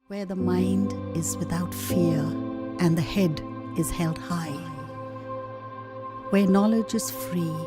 where the mind is without fear and the head is held high, where knowledge is free.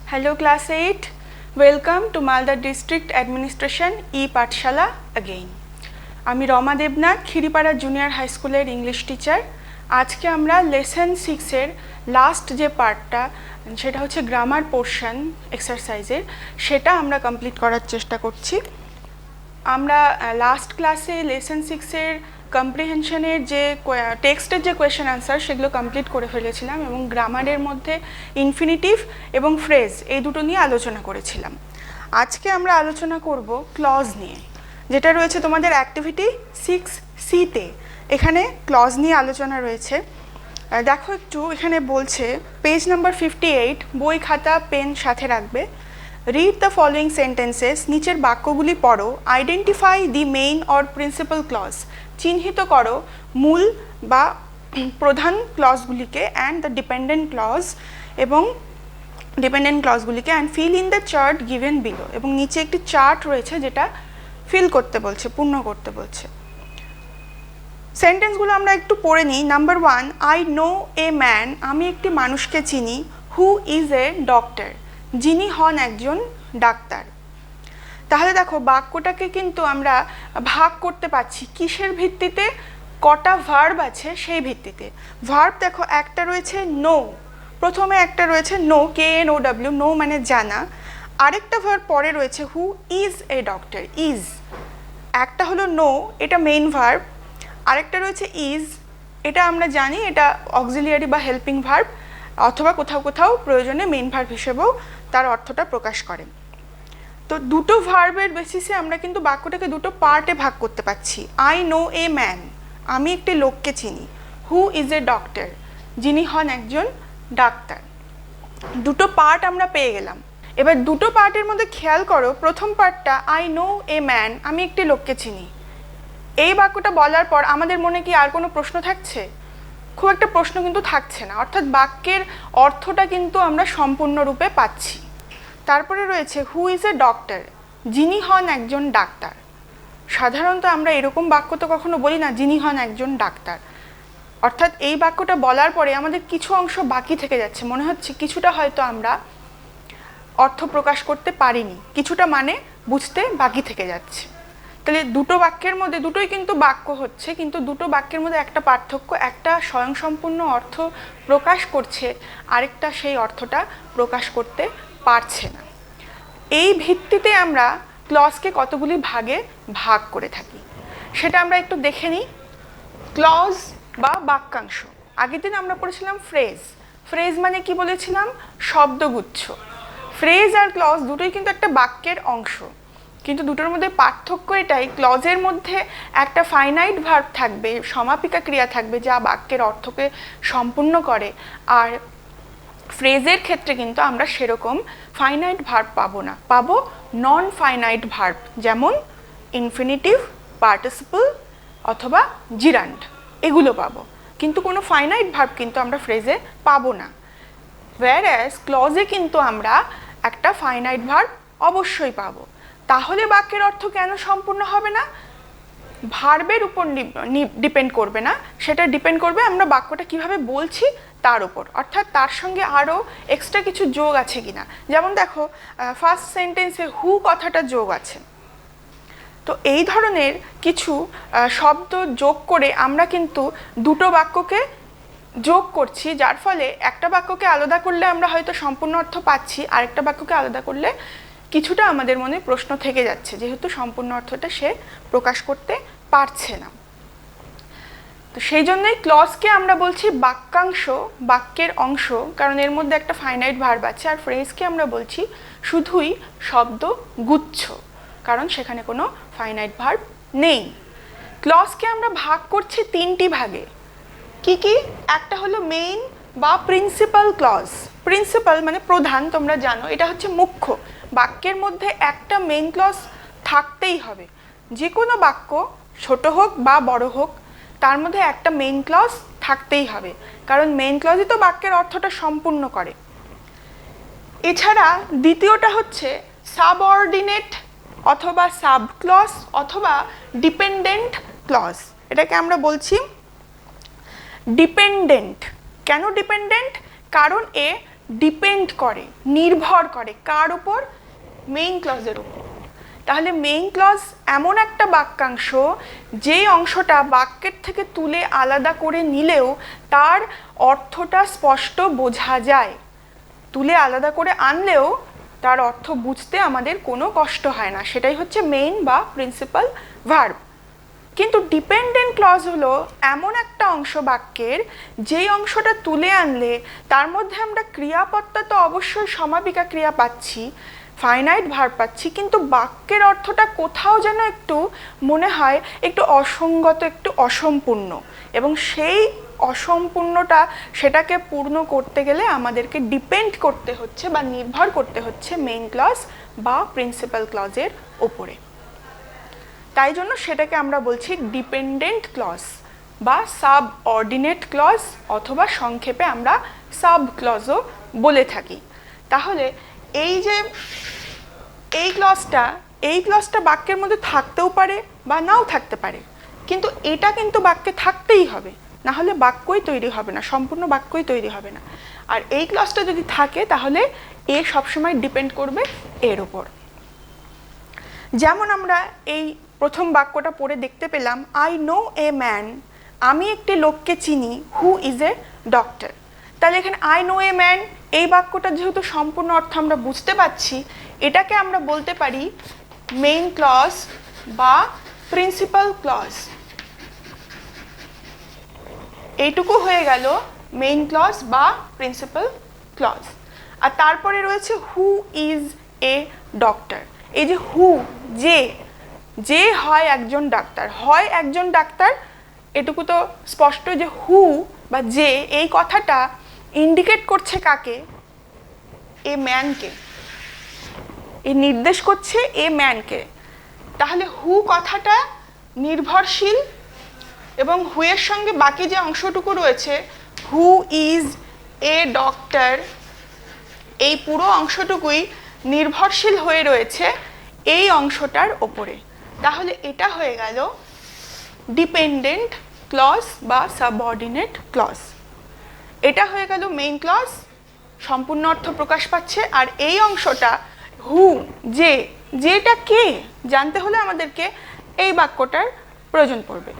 Hello class 8, welcome to Malda District Administration E-Pathshala again. আমি Rama Debnath খিরিপাড়া junior high স্কুলের English teacher. আজকে আমরা lesson 6 এর last যে পার্টটা সেটা হচ্ছে grammar portion এক্সারসাইজের, সেটা আমরা কমপ্লিট করার চেষ্টা করছি। আমরা লাস্ট ক্লাসে লেসন 6 এর কম্প্রিহেনশনের যে টেক্সটের যে কোয়েশ্চেন আনসার সেগুলো কমপ্লিট করে ফেলেছিলাম এবং গ্রামারের মধ্যে ইনফিনিটিভ এবং ফ্রেজ এই দুটো নিয়ে আলোচনা করেছিলাম। আজকে আমরা আলোচনা করব ক্লজ নিয়ে, যেটা রয়েছে তোমাদের অ্যাক্টিভিটি 6C-তে। এখানে ক্লজ নিয়ে আলোচনা রয়েছে। দেখো একটু, এখানে বলছে পেজ নাম্বার 58, বই খাতা পেন সাথে রাখবে। রিড দ্য ফলোয়িং সেন্টেন্সেস, নিচের বাক্যগুলি পড়ো। Identify the main or principal clause, চিহ্নিত করো মূল বা প্রধান ক্লজগুলিকে, অ্যান্ড দ্য ডিপেন্ডেন্ট ক্লজ এবং ডিপেন্ডেন্ট ক্লজগুলিকে, and fill in the chart given below, এবং নিচে একটি চার্ট রয়েছে যেটা ফিল করতে বলছে, পূর্ণ করতে বলছে। সেন্টেন্সগুলো আমরা একটু পড়ে নিই। Number 1, I know a man, আমি একটি মানুষকে চিনি, হু ইজ এ ডক্টর, যিনি হন একজন ডাক্তার। তাহলে দেখো বাক্যটাকে কিন্তু আমরা ভাগ করতে পারছি কিসের ভিত্তিতে? কটা ভার্ব আছে সেই ভিত্তিতে। ভার্ব দেখো একটা রয়েছে নো, প্রথমে একটা রয়েছে নো, KNOW, নো মানে জানা। আরেকটা ভার্ব পরে রয়েছে who is a doctor, is. একটা হলো নো, এটা মেইন ভার্ব। আরেকটা রয়েছে ইজ, এটা আমরা জানি এটা অক্সিলিয়ারি বা হেল্পিং ভার্ব, অথবা কোথাও কোথাও প্রয়োজনে মেইন ভার্ব হিসেবেও তার অর্থটা প্রকাশ করে। তো দুটো ভার্বের বেসিসে আমরা কিন্তু বাক্যটাকে দুটো পার্টে ভাগ করতে পারছি। আই নো এ ম্যান, আমি একটি লোককে চিনি। হু ইজ এ ডক্টর, যিনি হন একজন ডাক্তার। দুটো পার্ট আমরা পেয়ে গেলাম। এবার দুটো পার্টের মধ্যে খেয়াল করো, প্রথম পার্টটা আই নো এ ম্যান, আমি একটি লোককে চিনি। এই বাক্যটা বলার পর আমাদের মনে কি আর কোনো প্রশ্ন থাকছে? খুব একটা প্রশ্ন কিন্তু থাকছে না, অর্থাৎ বাক্যের অর্থটা কিন্তু আমরা সম্পূর্ণরূপে পাচ্ছি। তারপরে রয়েছে হু ইজ এ ডক্টর, যিনি হন একজন ডাক্তার। সাধারণত আমরা এরকম বাক্য তো কখনো বলি না, যিনি হন একজন ডাক্তার। অর্থাৎ এই বাক্যটা বলার পরে আমাদের কিছু অংশ বাকি থেকে যাচ্ছে, মনে হচ্ছে কিছুটা হয়তো আমরা অর্থ প্রকাশ করতে পারিনি, কিছুটা মানে বুঝতে বাকি থেকে যাচ্ছে। তাহলে দুটো বাক্যের মধ্যে, দুটোই কিন্তু বাক্য হচ্ছে, কিন্তু দুটো বাক্যের মধ্যে একটা পার্থক্য, একটা স্বয়ংসম্পূর্ণ অর্থ প্রকাশ করছে, আরেকটা সেই অর্থটা প্রকাশ করতে পারছে না। এই ভিত্তিতে আমরা ক্লজকে কতগুলি ভাগে ভাগ করে থাকি সেটা আমরা একটু দেখে নিই। ক্লজ বা বাক্যাংশ, আগের দিন আমরা পড়েছিলাম ফ্রেজ। ফ্রেজ মানে কি বলেছিলাম? শব্দগুচ্ছ। ফ্রেজ আর ক্লজ দুটোই কিন্তু একটা বাক্যের অংশ, কিন্তু দুটোর মধ্যে পার্থক্য এটাই, ক্লজের মধ্যে একটা ফাইনাইট ভার্ব থাকবে, সমাপিকা ক্রিয়া থাকবে যা বাক্যের অর্থকে সম্পূর্ণ করে, আর ফ্রেজের ক্ষেত্রে কিন্তু আমরা সেরকম ফাইনাইট ভার্ব পাবো না, পাবো নন ফাইনাইট ভার্ব, যেমন ইনফিনিটিভ, পার্টিসিপল অথবা জিরান্ড, এগুলো পাবো। কিন্তু কোনো ফাইনাইট ভার্ব কিন্তু আমরা ফ্রেজে পাবো না। whereas ক্লজে কিন্তু আমরা একটা ফাইনাইট ভার্ব অবশ্যই পাবো। তাহলে বাক্যের অর্থ কেন সম্পূর্ণ হবে না? ভার্বের উপর ডিপেন্ড করবে না, সেটা ডিপেন্ড করবে আমরা বাক্যটা কিভাবে বলছি তার উপর, অর্থাৎ তার সঙ্গে আরও এক্সট্রা কিছু যোগ আছে কিনা। যেমন দেখো ফার্স্ট সেন্টেন্সে হু কথাটা যোগ আছে, তো এই ধরনের কিছু শব্দ যোগ করে আমরা কিন্তু দুটো বাক্যকে যোগ করছি, যার ফলে একটা বাক্যকে আলাদা করলে আমরা হয়তো সম্পূর্ণ অর্থ পাচ্ছি, আরেকটা বাক্যকে আলাদা করলে কিছুটা আমাদের মনে প্রশ্ন থেকে যাচ্ছে, যেহেতু সম্পূর্ণ অর্থটা সে প্রকাশ করতে পারছে না। তো সেই জন্যই ক্লজকে আমরা বলছি বাক্যাংশ, বাক্যের অংশ, কারণ এর মধ্যে একটা ফাইনাইট ভার্ব আছে। আর ফ্রেজকে আমরা বলছি শুধুই শব্দ গুচ্ছ, কারণ সেখানে কোনো ফাইনাইট ভার্ব নেই। ক্লজকে আমরা ভাগ করছি তিনটি ভাগে। কি কি? একটা হলো মেইন বা প্রিন্সিপাল ক্লজ। প্রিন্সিপাল মানে প্রধান, তোমরা জানো এটা হচ্ছে মুখ্য। বাক্যের মধ্যে একটা মেইন ক্লজ থাকতেই হবে, যে কোনো বাক্য ছোট হোক বা বড় হোক তার মধ্যে একটা মেইন ক্লজ থাকতেই হবে, কারণ মেইন ক্লজই তো বাক্যের অর্থটা সম্পূর্ণ করে। এছাড়া দ্বিতীয়টা হচ্ছে সাবঅর্ডিনেট অথবা সাব ক্লজ অথবা ডিপেন্ডেন্ট ক্লজ। এটাকে আমরা বলছি ডিপেন্ডেন্ট। কেন ডিপেন্ডেন্ট? কারণ এ ডিপেন্ড করে, নির্ভর করে কার উপর? মেইন ক্লজের উপর। তাহলে মেইন ক্লজ এমন একটা বাক্যাংশ যেই অংশটা বাক্যের থেকে তুলে আলাদা করে নিলেও তার অর্থটা স্পষ্ট বোঝা যায়, তুলে আলাদা করে আনলেও তার অর্থ বুঝতে আমাদের কোনো কষ্ট হয় না, সেটাই হচ্ছে মেইন বা প্রিন্সিপাল ভার্ব। কিন্তু ডিপেন্ডেন্ট ক্লজ হলো এমন একটা অংশ বাক্যের যেই অংশটা তুলে আনলে তার মধ্যে আমরা ক্রিয়াপদটা তো অবশ্যই সমাপিকা ক্রিয়া পাচ্ছি, ফাইনাইট ভার্ব পাচ্ছি, কিন্তু বাক্যের অর্থটা কোথাও যেন একটু মনে হয় একটু অসঙ্গত, একটু অসম্পূর্ণ, এবং সেই অসম্পূর্ণটা সেটাকে পূর্ণ করতে গেলে আমাদেরকে ডিপেন্ড করতে হচ্ছে বা নির্ভর করতে হচ্ছে মেইন ক্লজ বা প্রিন্সিপাল ক্লজের ওপরে। তাই জন্য সেটাকে আমরা বলছি ডিপেন্ডেন্ট ক্লজ বা সাবঅর্ডিনেট ক্লজ, অথবা সংক্ষেপে আমরা সাব ক্লজও বলে থাকি। তাহলে এই যে এই ক্লজটা বাক্যের মধ্যে থাকতেও পারে বা নাও থাকতে পারে, কিন্তু এটা কিন্তু বাক্যে থাকতেই হবে, না হলে বাক্যই তৈরি হবে না, সম্পূর্ণ বাক্যই তৈরি হবে না। আর এই ক্লজটা যদি থাকে তাহলে এ সবসময় ডিপেন্ড করবে এর উপর। যেমন আমরা এই প্রথম বাক্যটা পড়ে দেখতে পেলাম, আই নো এ ম্যান, আমি একটি লোককে চিনি, হু ইজ এ ডক্টর। তাহলে এখানে আই নো এ ম্যান, এই বাক্যটা যেহেতু সম্পূর্ণ অর্থ আমরা বুঝতে পারছি, এটাকে আমরা বলতে পারি মেইন ক্লজ বা প্রিন্সিপাল ক্লজ। এইটুকু হয়ে গেল মেইন ক্লজ বা প্রিন্সিপাল ক্লজ। আর তারপরে রয়েছে হু ইজ এ ডক্টর। এই যে হু, যে হয় একজন ডাক্তার, হয় একজন ডাক্তার, এটুকু তো স্পষ্ট যে হু বা যে এই কথাটা ইন্ডিকেট করছে কাকে? এ ম্যানকে, এই নির্দেশ করছে এ ম্যানকে। তাহলে হু কথাটা নির্ভরশীল, এবং হু এর সঙ্গে বাকি যে অংশটুকু রয়েছে হু ইজ এ ডক্টর, এই পুরো অংশটুকুই নির্ভরশীল হয়ে রয়েছে এই অংশটার ওপরে। তাহলে এটা হয়ে গেল ডিপেন্ডেন্ট ক্লজ বা সাবঅর্ডিনেট ক্লজ। এটা হয়ে গেল মেইন ক্লজ, সম্পূর্ণ অর্থ প্রকাশ পাচ্ছে। আর এই অংশটা হু, যেটা কে জানতে হলে আমাদেরকে এই বাক্যটার প্রয়োজন পড়বে।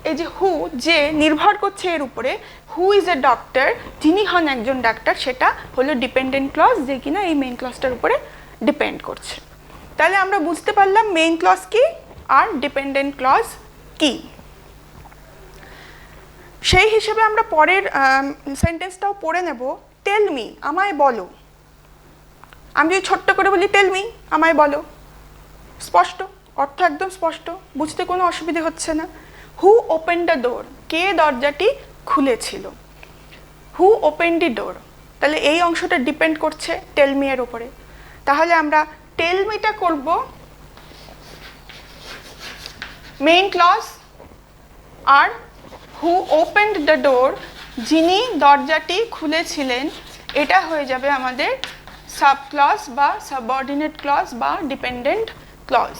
এই যে হু, যে নির্ভর করছে এর উপরে, হু ইজ এ ডক্টর, যিনি হন একজন ডাক্তার, সেটা হলো ডিপেন্ডেন্ট ক্লজ, যে কিনা এই মেইন ক্লজটার উপরে ডিপেন্ড করছে। তাহলে আমরা বুঝতে পারলাম মেইন ক্লজ কি আর ডিপেন্ডেন্ট ক্লজ কি। সেই হিসেবে আমরা পরের সেন্টেন্সটাও পড়ে নেব। টেল মি, আমায় বলো। আমি যদি ছোট্ট করে বলি টেল মি, আমায় বলো, স্পষ্ট অর্থ, একদম স্পষ্ট, বুঝতে কোনো অসুবিধে হচ্ছে না। হু ওপেন দ্য ডোর, কে দরজাটি খুলেছিল? হু ওপেন দি ডোর, তাহলে এই অংশটা ডিপেন্ড করছে টেল মি এর উপরে। তাহলে আমরা টেল মিটা করব মেইন ক্লজ, আর হু ওপেন্ড দ্য ডোর, যিনি দরজাটি খুলেছিলেন, এটা হয়ে যাবে আমাদের সাব ক্লজ বা সাবঅর্ডিনেট ক্লজ বা ডিপেন্ডেন্ট ক্লজ।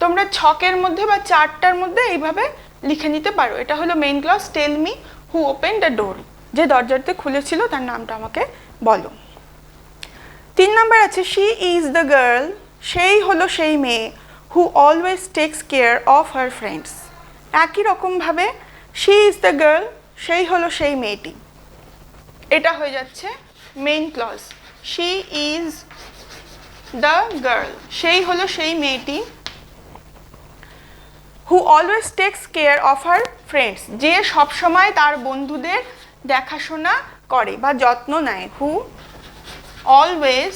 তোমরা ছকের মধ্যে বা চারটার মধ্যে এইভাবে লিখে নিতে পারো। এটা হলো main clause, tell me who open the door, যে দরজাতে খুলেছিল তার নামটা আমাকে বলো। 3 নাম্বার আছে শি ইজ দ্য গার্ল, সেই হলো সেই মেয়ে, হু always takes care of her friends. একই রকমভাবে শি ইজ দ্য গার্ল, সেই হলো সেই মেয়েটি, এটা হয়ে যাচ্ছে main clause. She is the girl, সেই হলো সেই মেয়েটি, who always takes care of her friends, যে সবসময় তার বন্ধুদের দেখাশোনা করে বা যত্ন নেয়। হু অলওয়েজ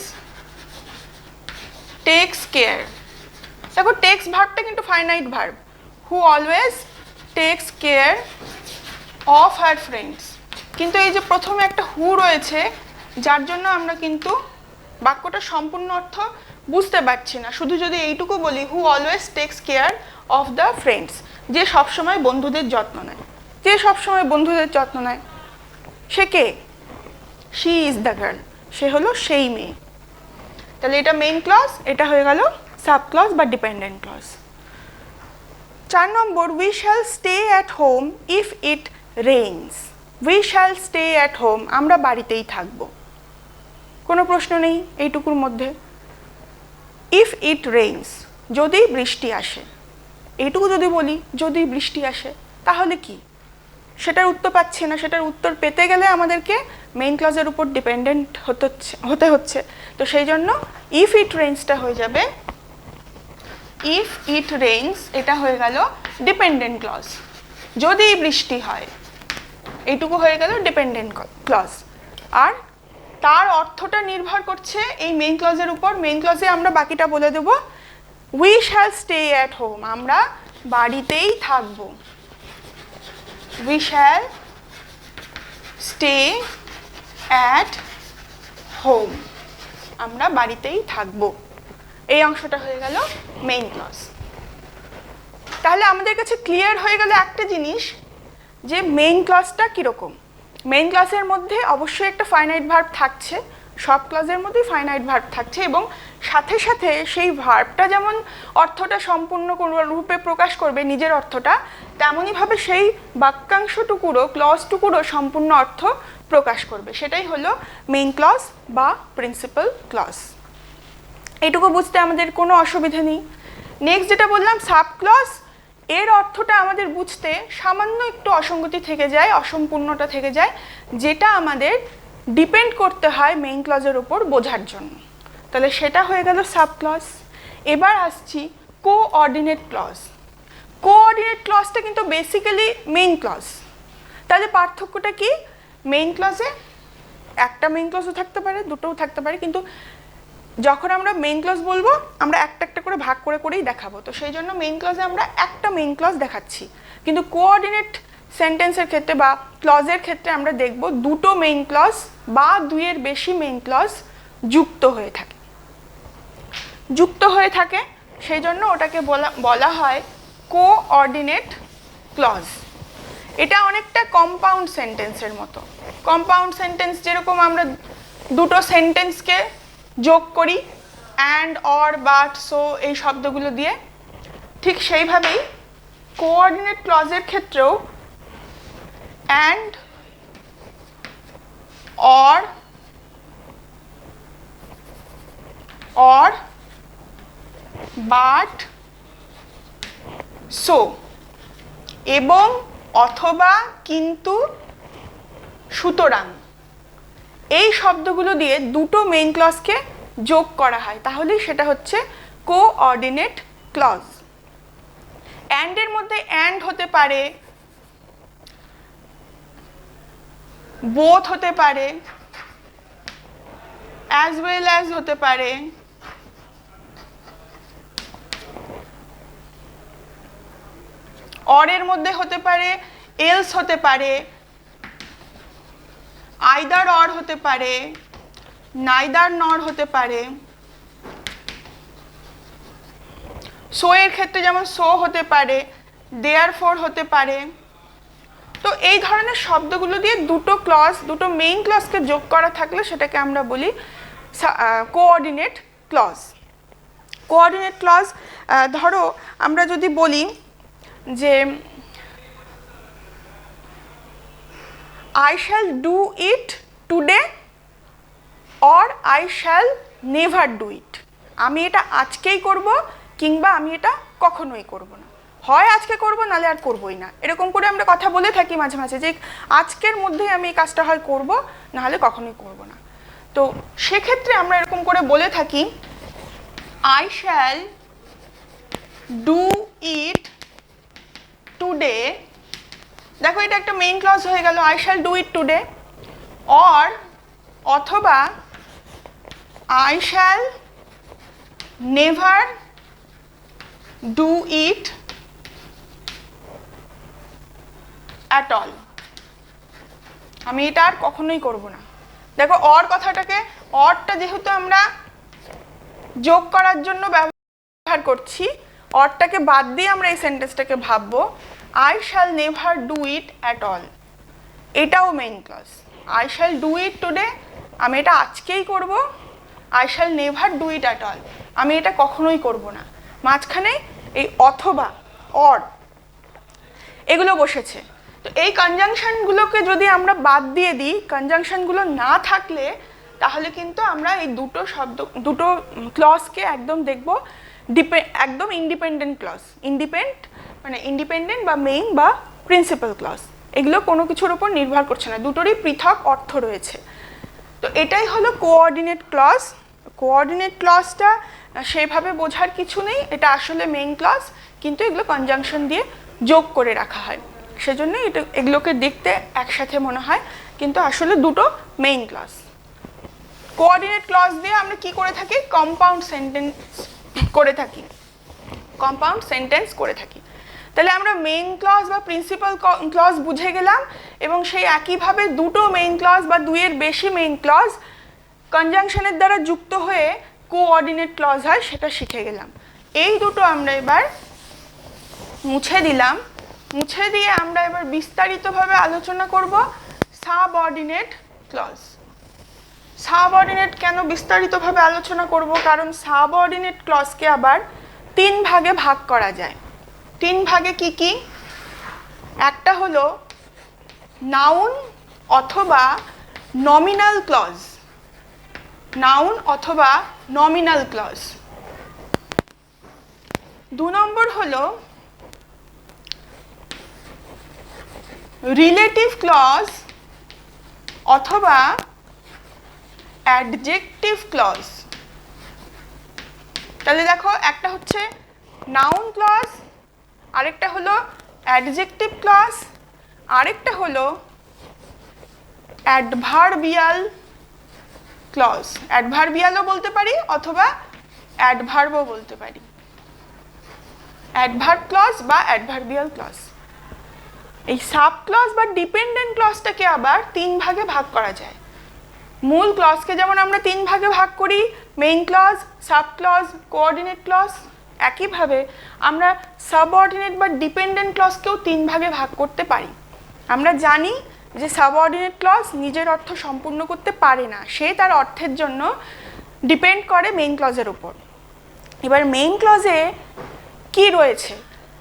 টেক্স কেয়ার, দেখো টেক্স ভার্বটা কিন্তু finite verb. Who always takes care of her friends, কিন্তু এই যে প্রথমে একটা হু রয়েছে, যার জন্য আমরা কিন্তু বাক্যটা সম্পূর্ণ অর্থ বুঝতে পারছি না। শুধু যদি এইটুকু বলি হু always takes care of the friends, যে সবসময় বন্ধুদের যত্ন নেয়, যে সবসময় বন্ধুদের যত্ন নেয়, সে কে? শি ইজ দ্য গার্ল, সে হলো সেই মেয়ে। তাহলে এটা মেইন ক্লজ, এটা হয়ে গেল সাব ক্লজ বা ডিপেন্ডেন্ট ক্লজ। 4 নম্বর we shall stay at home if it rains. We shall stay at home, আমরা বাড়িতেই থাকবো, কোনো প্রশ্ন নেই এইটুকুর মধ্যে। ইফ ইট রেইনস, যদি বৃষ্টি আসে, এইটুকু যদি বলি যদি বৃষ্টি আসে, তাহলে কি? সেটার উত্তর পাচ্ছি না। সেটার উত্তর পেতে গেলে আমাদেরকে মেইন ক্লজের উপর ডিপেন্ডেন্ট হতে হচ্ছে। তো সেই জন্য ইফ ইট রেইনসটা হয়ে যাবে ইফ ইট রেইনস, এটা হয়ে গেল ডিপেন্ডেন্ট ক্লজ। যদি বৃষ্টি হয়, এইটুকু হয়ে গেল ডিপেন্ডেন্ট ক্লজ। আর তার অর্থটা নির্ভর করছে এই মেইন ক্লজের উপর। মেইন ক্লজে আমরা বাকিটা বলে দেব। We shall stay at home, আমরা বাড়িতেই থাকবো। We shall stay at home, আমরা বাড়িতেই থাকবো। এই অংশটা হয়ে গেল মেইন ক্লজ। তাহলে আমাদের কাছে ক্লিয়ার হয়ে গেল একটা জিনিস, যে মেইন ক্লজটা কীরকম। মেইন ক্লজের মধ্যে অবশ্যই একটা ফাইনাইট ভার্ব থাকছে, সব ক্লজের মধ্যেই ফাইনাইট ভার্ব থাকছে, এবং সাথে সাথে সেই ভার্বটা যেমন অর্থটা সম্পূর্ণ রূপে প্রকাশ করবে নিজের অর্থটা, তেমনইভাবে সেই বাক্যাংশটুকুরও ক্লজটুকুরও সম্পূর্ণ অর্থ প্রকাশ করবে। সেটাই হলো মেইন ক্লজ বা প্রিন্সিপাল ক্লজ। এইটুকু বুঝতে আমাদের কোনো অসুবিধা নেই। নেক্সট যেটা বললাম সাব ক্লজ, এর অর্থটা আমাদের বুঝতে সামান্য একটু অসঙ্গতি থেকে যায়, অসম্পূর্ণতা থেকে যায়, যেটা আমাদের ডিপেন্ড করতে হয় মেইন ক্লজের উপর বোঝার জন্য। তাহলে সেটা হয়ে গেল সাব ক্লজ। এবার আসছি কোঅর্ডিনেট ক্লজ। কোঅর্ডিনেট ক্লজটা কিন্তু বেসিক্যালি মেইন ক্লজ। তাহলে পার্থক্যটা কি? মেইন ক্লজে একটা মেইন ক্লজও থাকতে পারে, দুটোও থাকতে পারে, কিন্তু যখন আমরা মেইন ক্লজ বলবো আমরা একটা একটা করে ভাগ করে করেই দেখাবো। তো সেই জন্য মেইন ক্লজে আমরা একটা মেইন ক্লজ দেখাচ্ছি, কিন্তু কোঅর্ডিনেট সেন্টেন্সের ক্ষেত্রে বা ক্লজের ক্ষেত্রে আমরা দেখব দুটো মেইন ক্লজ বা দুইয়ের বেশি মেইন ক্লজ যুক্ত হয়ে থাকে। সেই জন্য ওটাকে বলা হয় কোঅর্ডিনেট ক্লজ। এটা অনেকটা কম্পাউন্ড সেন্টেন্সের মতো। কম্পাউন্ড সেন্টেন্স যেরকম আমরা দুটো সেন্টেন্সকে যোগ করি অ্যান্ড, অর, বাট, সো এই শব্দগুলো দিয়ে, ঠিক সেইভাবেই কোঅর্ডিনেট ক্লজের ক্ষেত্রেও অ্যান্ড, অর, বাট, সো এবং অথবা, কিন্তু, সুতরাং এই শব্দগুলো দিয়ে দুটো মেইন ক্লজকে যোগ করা হয়, তাহলেই সেটা হচ্ছে কোঅর্ডিনেট ক্লজ। অ্যান্ডের মধ্যে অ্যান্ড হতে পারে, বোথ হতে পারে, অ্যাজ ওয়েল অ্যাজ হতে পারে, অরের মধ্যে হতে পারে, এলস হতে পারে, আইদার অর হতে পারে, নাইদার নর হতে পারে, সো এর ক্ষেত্রে যেমন সো হতে পারে, দেয়ার ফর হতে পারে। তো এই ধরনের শব্দগুলো দিয়ে দুটো মেইন ক্লজকে যোগ করা থাকলে সেটাকে আমরা বলি কোঅর্ডিনেট ক্লজ। কোঅর্ডিনেট ক্লজ, ধরো আমরা যদি বলি যে I shall do it today or I shall never do it, আমি এটা আজকেই করব কিংবা আমি এটা কখনোই করব না, হয় আজকে করব নালে আর করবই না, এরকম করে আমরা কথা বলে থাকি মাঝে মাঝে যে আজকের মধ্যেই আমি এই কাজটা হয় করব নাহলে কখনোই করব না। তো সেক্ষেত্রে আমরা এরকম করে বলে থাকি I shall do it today, দেখো এটা একটা মেইন ক্লজ হয়ে গেল, I shall do it today, or অথবা I shall never do it at all, আমি এটা আর কখনোই করব না। দেখো অর কথাটাকে, অরটা যেহেতু আমরা যোগ করার জন্য ব্যবহার করছি, অরটাকে বাদ দিয়ে আমরা এই সেন্টেন্সটাকে ভাববো I shall never do it at all, এটাও main clause. I shall do it today, আমি এটা আজকেই করব, I shall never do it at all, আমি এটা কখনোই করব না। মাঝখানে এই অথবা অর এগুলো বসেছে। তো এই কনজাংশনগুলোকে যদি আমরা বাদ দিয়ে দিই, কনজাংশনগুলো না থাকলে তাহলে কিন্তু আমরা এই দুটো ক্লজকে একদম দেখব একদম ইন্ডিপেন্ডেন্ট ক্লজ, মানে ইন্ডিপেন্ডেন্ট বা মেইন বা প্রিন্সিপাল ক্লজ, এগুলো কোনো কিছুর উপর নির্ভর করছে না, দুটোরই পৃথক অর্থ রয়েছে। তো এটাই হলো কোঅর্ডিনেট ক্লজ। কোঅর্ডিনেট ক্লজটা সেইভাবে বোঝার কিছু নেই, এটা আসলে মেইন ক্লজ, কিন্তু এগুলো কনজাংশন দিয়ে যোগ করে রাখা হয়, সেজন্যই এগুলোকে দেখতে একসাথে মনে হয়, কিন্তু আসলে দুটো মেইন ক্লজ। কোঅর্ডিনেট ক্লজ দিয়ে আমরা কি করে থাকি? কম্পাউন্ড সেন্টেন্স করে থাকি। তাহলে আমরা মেইন ক্লজ বা প্রিন্সিপাল ক্লজ বুঝে গেলাম, এবং সেই একইভাবে দুটো মেইন ক্লজ বা দুইয়ের বেশি মেইন ক্লজ কনজাংশনের দ্বারা যুক্ত হয়ে কোঅর্ডিনেট ক্লজ হয় সেটা শিখে গেলাম। এই দুটো আমরা এবার মুছে দিলাম, মুছে দিয়ে আমরা এবার বিস্তারিতভাবে আলোচনা করব সাবঅর্ডিনেট ক্লজ। সাবঅর্ডিনেট কেন বিস্তারিতভাবে আলোচনা করব? কারণ সাবঅর্ডিনেট ক্লজকে আবার 3 ভাগে ভাগ করা যায়। 3 ভাগে কি কি? একটা হলো নাউন অথবা নমিনাল ক্লজ, নাউন অথবা নমিনাল ক্লজ। 2 নম্বর হলো রিলেটিভ ক্লজ অথবা অ্যাডজেক্টিভ ক্লজ। তাহলে দেখো একটা হচ্ছে নাউন ক্লজ, আরেকটা হলো অ্যাডজেক্টিভ ক্লজ, আরেকটা হলো অ্যাডভার্বিয়াল ক্লজ। অ্যাডভার্বিয়ালও বলতে পারি অথবা অ্যাডভার্বও বলতে পারি, অ্যাডভার্ব ক্লজ বা অ্যাডভার্বিয়াল ক্লজ। এই সাব ক্লজ বা ডিপেন্ডেন্ট ক্লজটাকে আবার 3 ভাগে ভাগ করা যায়। মূল ক্লজকে যেমন আমরা 3 ভাগে ভাগ করি, main clause, sub clause, coordinate clause, একইভাবে আমরা সাবঅর্ডিনেট বা ডিপেন্ডেন্ট ক্লজকেও 3 ভাগে ভাগ করতে পারি। আমরা জানি যে সাবঅর্ডিনেট ক্লজ নিজের অর্থ সম্পূর্ণ করতে পারে না, সে তার অর্থের জন্য ডিপেন্ড করে মেইন ক্লজের উপর। এবার মেইন ক্লজে কি রয়েছে?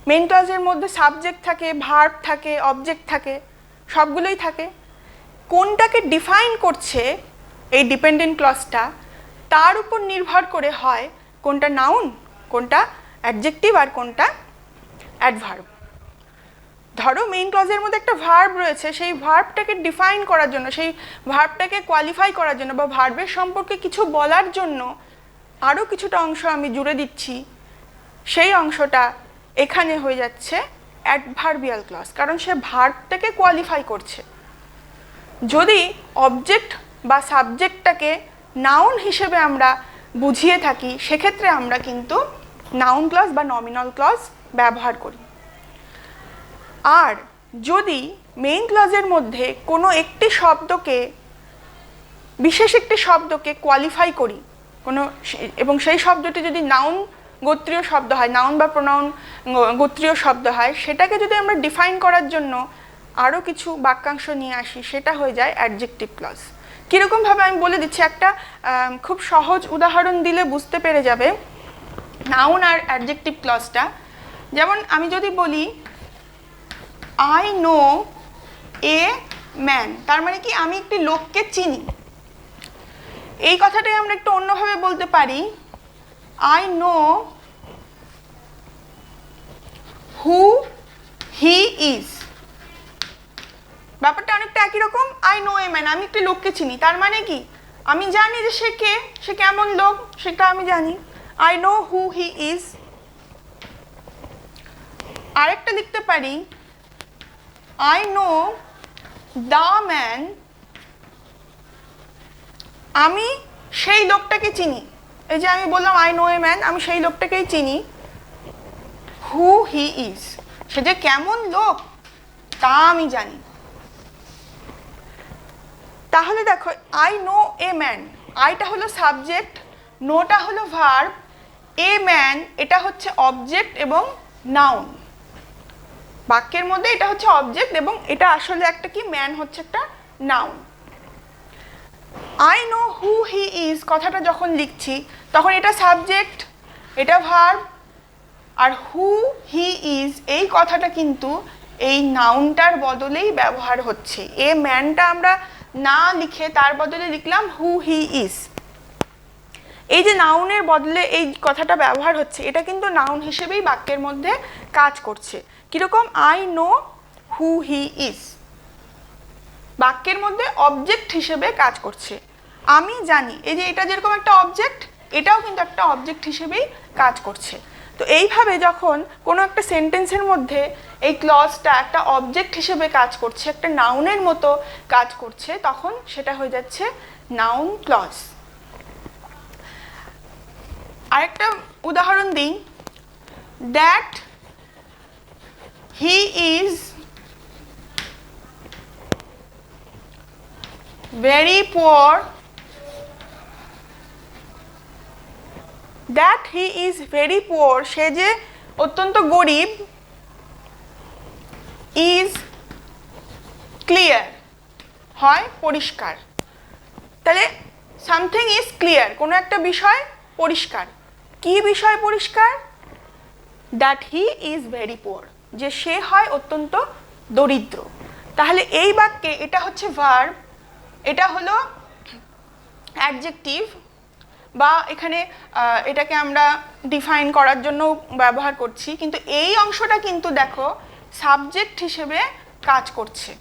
মেইন ক্লজের মধ্যে সাবজেক্ট থাকে, ভার্ব থাকে, অবজেক্ট থাকে, সবগুলোই থাকে। কোনটাকে ডিফাইন করছে এই ডিপেন্ডেন্ট ক্লজটা, তার উপর নির্ভর করে হয় কোনটা নাউন, কোনটা অ্যাডজেক্টিভ আর কোনটা অ্যাডভার্ব। ধরো মেইন ক্লজের মধ্যে একটা ভার্ব রয়েছে, সেই ভার্বটাকে ডিফাইন করার জন্য, সেই ভার্বটাকে কোয়ালিফাই করার জন্য বা ভার্বের সম্পর্কে কিছু বলার জন্য আরও কিছুটা অংশ আমি জুড়ে দিচ্ছি, সেই অংশটা এখানে হয়ে যাচ্ছে অ্যাডভার্বিয়াল ক্লজ, কারণ সে ভার্বটাকে কোয়ালিফাই করছে। যদি অবজেক্ট বা সাবজেক্টটাকে নাউন হিসেবে আমরা বুঝিয়ে থাকি, সেক্ষেত্রে আমরা কিন্তু নাউন ক্লজ বা নমিনাল ক্লজ ব্যবহার করি। আর যদি মেইন ক্লজের মধ্যে কোনো একটি শব্দকে, বিশেষ একটি শব্দকে কোয়ালিফাই করি এবং সেই শব্দটি যদি নাউন গোত্রীয় শব্দ হয়, নাউন বা প্রোনাউন গোত্রীয় শব্দ হয়, সেটাকে যদি আমরা ডিফাইন করার জন্য আরও কিছু বাক্যাংশ নিয়ে আসি, সেটা হয়ে যায় অ্যাডজেক্টিভ ক্লজ। কীরকমভাবে আমি বলে দিচ্ছি, একটা খুব সহজ উদাহরণ দিলে বুঝতে পেরে যাবে নাউন আর অ্যাডজেক্টিভ ক্লজটা। যেমন আমি যদি বলি আই নো এ ম্যান, তার মানে কি আমি একটি লোককে চিনি। এই কথাটাই আমরা একটু অন্যভাবে বলতে পারি, I know who he is. ব্যাপারটা অনেকটা একই রকম। আই নো এ ম্যান, আমি একটি লোককে চিনি, তার মানে কি আমি জানি যে সে কে, সে কেমন লোক সেটা আমি জানি। I know who he is. আরেকটা লিখতে পারি, আই নো দ্য ম্যান, আমি সেই লোকটাকে চিনি। এই যে আমি বললাম আই নো এ ম্যান, আমি সেই লোকটাকেই চিনি। হু হি ইজ, সে যে কেমন লোক তা আমি জানি। তাহলে দেখো, আই নো এ ম্যান, আইটা হলো সাবজেক্ট, নোটা হলো ভার্ব, এ ম্যান এটা হচ্ছে অবজেক্ট এবং নাউন। বাক্যের মধ্যে এটা হচ্ছে অবজেক্ট এবং এটা আসলে একটা কি, ম্যান হচ্ছে একটা noun. I know who he is কথাটা যখন লিখছি তখন এটা সাবজেক্ট, এটা verb, R who he is এই কথাটা কিন্তু এই নাউনটার বদলেই ব্যবহার হচ্ছে। এ ম্যানটা আমরা না লিখে তার বদলে লিখলাম হু হি ইজ। এই যে নাউনের বদলে এই কথাটা ব্যবহার হচ্ছে, এটা কিন্তু নাউন হিসেবেই বাক্যের মধ্যে কাজ করছে। কিরকম, I know who he is বাক্যের মধ্যে অবজেক্ট হিসেবে কাজ করছে। আমি জানি, এই যে এটা যেরকম একটা অবজেক্ট, এটাও কিন্তু একটা অবজেক্ট হিসেবেই কাজ করছে। তো এইভাবে যখন কোনো একটা সেন্টেন্সের মধ্যে এই ক্লজটা একটা অবজেক্ট হিসেবে কাজ করছে, একটা নাউনের মতো কাজ করছে, তখন সেটা হয়ে যাচ্ছে নাউন ক্লজ। আরেকটা উদাহরণ দিই, that he is very poor, that he is very poor, সে যে অত্যন্ত গরিব, is clear হয় পরিষ্কার। তাহলে সামথিং ইজ ক্লিয়ার, কোনো একটা বিষয় পরিষ্কার। কি বিষয় পরিষ্কার? That he is very poor, যে সে হয় অত্যন্ত দরিদ্র। তাহলে এই বাক্যে এটা হচ্ছে ভার্ব, এটা হলো অ্যাডজেক্টিভ, বা এখানে এটাকে আমরা ডিফাইন করার জন্য ব্যবহার করছি, কিন্তু এই অংশটা কিন্তু দেখো সাবজেক্ট হিসেবে কাজ করছে,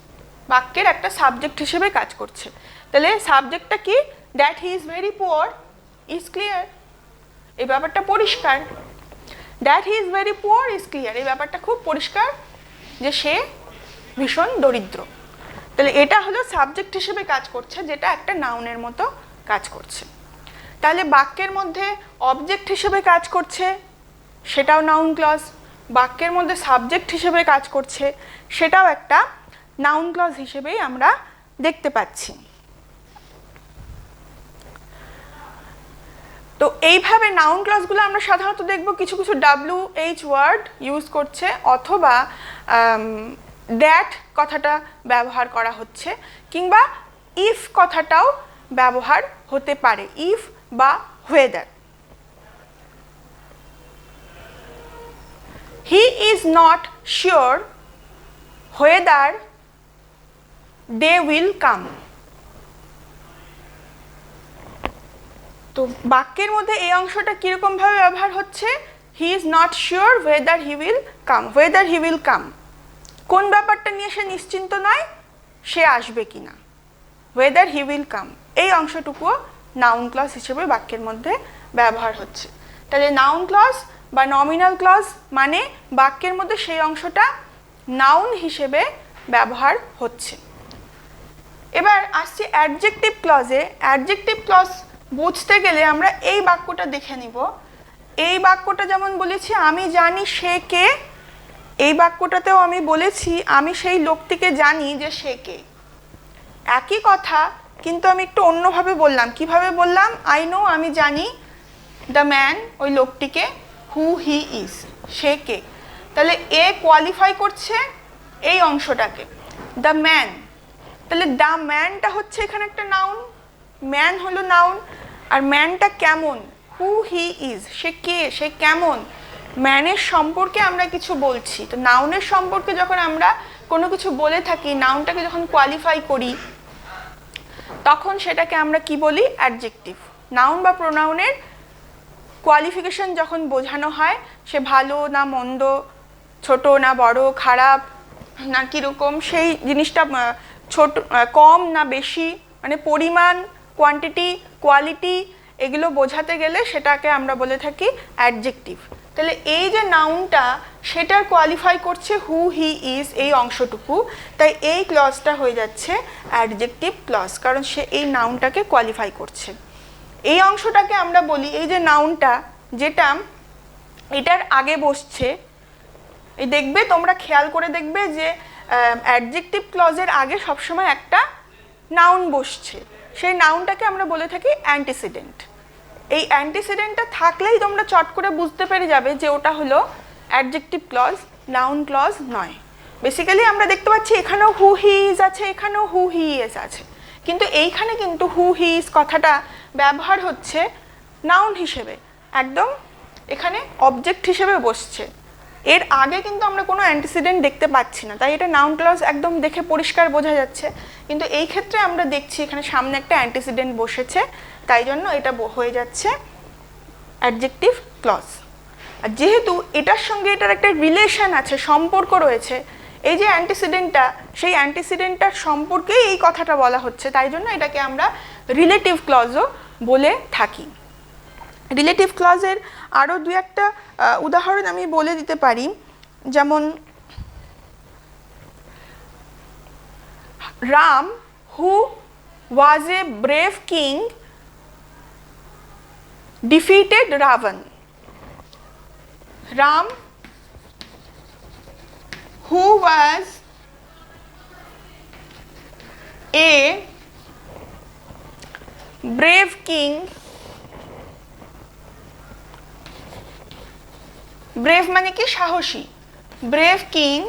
বাক্যের একটা সাবজেক্ট হিসেবে কাজ করছে। তাহলে সাবজেক্টটা কি? That he is very poor is clear, এই ব্যাপারটা পরিষ্কার। That he is very poor is clear, এই ব্যাপারটা খুব পরিষ্কার যে সে ভীষণ দরিদ্র। তাহলে এটা হলো সাবজেক্ট হিসেবে কাজ করছে, যেটা একটা নাউনের মতো কাজ করছে। তাহলে বাক্যের মধ্যে অবজেক্ট হিসেবে কাজ করছে, সেটাও নাউন ক্লজ। বাক্যের মধ্যে সাবজেক্ট হিসেবে কাজ করছে, সেটাও একটা নাউন ক্লজ হিসেবেই আমরা দেখতে পাচ্ছি। তো এইভাবে নাউন ক্লজগুলো আমরা সাধারণত দেখব কিছু কিছু WH ওয়ার্ড ইউজ করছে, অথবা দ্যাট কথাটা ব্যবহার করা হচ্ছে, কিংবা ইফ কথাটাও ব্যবহার হতে পারে, ইফ বা whether। He is not sure whether they will come। তো বাক্যের মধ্যে এই অংশটা কিরকম ভাবে ব্যবহার হচ্ছে? He is not sure whether he will come, whether he will come, কোন ব্যাপারটা নিয়ে সে নিশ্চিন্ত নয়, সে আসবে কিনা, whether he will come, এই অংশটুকুও নাউন ক্লজ হিসেবে বাক্যের মধ্যে ব্যবহার হচ্ছে। তাহলে নাউন ক্লজ বা নমিনাল ক্লজ মানে বাক্যের মধ্যে সেই অংশটা নাউন হিসেবে ব্যবহার হচ্ছে। এবার আসছি অ্যাডজেক্টিভ ক্লজে। অ্যাডজেক্টিভ ক্লজ বুঝতে গেলে আমরা এই বাক্যটা দেখে নিব। এই বাক্যটা যেমন বলেছি আমি জানি সে কে, এই বাক্যটাতেও আমি বলেছি আমি সেই লোকটিকে জানি যে সে কে। একই কথা, কিন্তু আমি একটু অন্যভাবে বললাম। কিভাবে বললাম? আই নো, আমি জানি, দ্য ম্যান ওই লোকটিকে, হু হি ইজ, সে কে। তাহলে এ কোয়ালিফাই করছে এই অংশটাকে, দ্য ম্যান। তাহলে দ্য ম্যানটা হচ্ছে এখানে একটা নাউন, ম্যান হলো নাউন। আর ম্যানটা কেমন, হু হি ইজ, সে কে, সে কেমন। ম্যানের সম্পর্কে আমরা কিছু বলছি, তো নাউনের সম্পর্কে যখন আমরা কোনো কিছু বলে থাকি, নাউনটাকে যখন কোয়ালিফাই করি, তখন সেটাকে আমরা কি বলি, অ্যাডজেক্টিভ। নাউন বা প্রোনাউনের কোয়ালিফিকেশন যখন বোঝানো হয়, সে ভালো না মন্দ, ছোট না বড়, খারাপ না কীরকম, সেই জিনিসটা ছোট কম না বেশি, মানে পরিমাণ, কোয়ান্টিটি, কোয়ালিটি, এগুলো বোঝাতে গেলে সেটাকে আমরা বলে থাকি অ্যাডজেক্টিভ। তাহলে এই যে নাউনটা, সেটার কোয়ালিফাই করছে হু হি ইজ এই অংশটুকু, তাই এই ক্লজটা হয়ে যাচ্ছে অ্যাডজেক্টিভ ক্লজ, কারণ সে এই নাউনটাকে কোয়ালিফাই করছে। এই অংশটাকে আমরা বলি, এই যে নাউনটা যেটা এটার আগে বসছে, এই দেখবে তোমরা খেয়াল করে দেখবে যে অ্যাডজেক্টিভ ক্লজের আগে সবসময় একটা নাউন বসছে, সেই নাউনটাকে আমরা বলে থাকি অ্যান্টিসিডেন্ট। এই অ্যান্টিসিডেন্টটা থাকলেই তোমরা চট করে বুঝতে পেরে যাবে যে ওটা হলো অ্যাডজেক্টিভ ক্লজ, নাউন ক্লজ নয়। বেসিক্যালি আমরা দেখতে পাচ্ছি এখানেও হু হি ইজ আছে, এখানেও হু হি ইজ আছে, কিন্তু এইখানে কিন্তু হু হি ইজ কথাটা ব্যবহার হচ্ছে নাউন হিসেবে, একদম এখানে অবজেক্ট হিসেবে বসছে। এর আগে কিন্তু আমরা কোনো অ্যান্টিসিডেন্ট দেখতে পাচ্ছি না, তাই এটা নাউন ক্লজ একদম দেখে পরিষ্কার বোঝা যাচ্ছে। কিন্তু এই ক্ষেত্রে আমরা দেখছি এখানে সামনে একটা অ্যান্টিসিডেন্ট বসেছে, তাই জন্য এটা হয়ে যাচ্ছে অ্যাডজেক্টিভ ক্লজ। আর যেহেতু এটার সঙ্গে এটার একটা রিলেশন আছে, সম্পর্ক রয়েছে, এই যে অ্যান্টিসিডেন্টটা, সেই অ্যান্টিসিডেন্টটার সম্পর্কেই এই কথাটা বলা হচ্ছে, তাই জন্য এটাকে আমরা রিলেটিভ ক্লজও বলে থাকি। রিলেটিভ ক্লজের আরও দু একটা উদাহরণ আমি বলে দিতে পারি, যেমন Ram who was a brave king defeated Ravan. Ram, who was a brave king, brave মানে কি, সাহসী, brave king